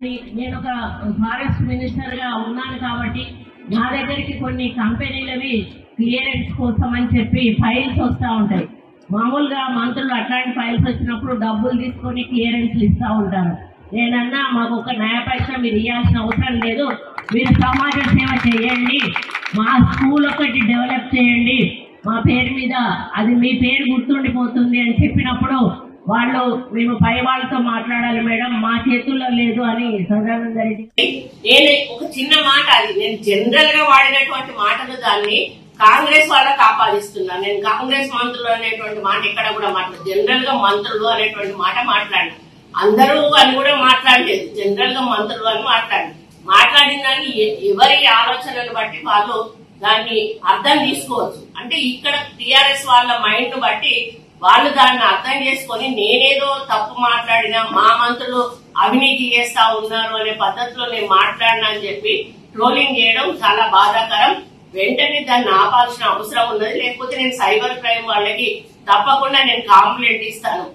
నేను ఒక forest minister గా ఉన్నాను కాబట్టి నా దగ్గరికి కొన్ని కంపెనీలవి క్లియరెన్స్ కోసం అని చెప్పి ఫైల్స్ వస్తూ ఉంటాయి. మామూలుగా మంత్రులు అట్లాంటి ఫైల్స్ వచ్చినప్పుడు డబ్బులు తీసుకొని క్లియరెన్స్లు ఇస్తూ ఉంటారు. నేనన్నా మాకు ఒక నయా పైసా మీరు ఇవ్వాల్సిన అవసరం లేదు, మీరు సమాజ సేవ చేయండి, మా స్కూల్ ఒకటి డెవలప్ చేయండి, మా పేరు మీద అది మీ పేరు గుర్తుండిపోతుంది అని చెప్పినప్పుడు వాళ్ళు మేము పై వాళ్ళతో మాట్లాడాలి మేడం, మా చేతుల్లో లేదు అని సదానంద రెడ్డి. నేను ఒక చిన్న మాట, అది నేను జనరల్ గా వాడినటువంటి మాటలు దాన్ని కాంగ్రెస్ వాళ్ళకి ఆపాదిస్తున్నాను. నేను కాంగ్రెస్ మంత్రులు అనేటువంటి మాట ఇక్కడ కూడా మాట్లాడు, జనరల్ గా మంత్రులు అనేటువంటి మాట మాట్లాడి అందరూ అని కూడా మాట్లాడలేదు, జనరల్ గా మంత్రులు అని మాట్లాడిన దాన్ని ఎవరి ఆలోచనను బట్టి వాళ్ళు దాన్ని అర్థం తీసుకోవచ్చు. అంటే ఇక్కడ టిఆర్ఎస్ వాళ్ళ మైండ్ బట్టి వాళ్ళు దాన్ని అర్థం చేసుకొని నేనేదో తప్పు మాట్లాడినా మా మంత్రులు అవినీతి చేస్తా ఉన్నారు అనే పద్ధతిలో నేను మాట్లాడినా అని చెప్పి ట్రోలింగ్ చేయడం చాలా బాధాకరం. వెంటనే దాన్ని ఆపాల్సిన అవసరం ఉన్నది, లేకపోతే నేను సైబర్ క్రైమ్ వాళ్ళకి తప్పకుండా నేను కంప్లైంట్ ఇస్తాను.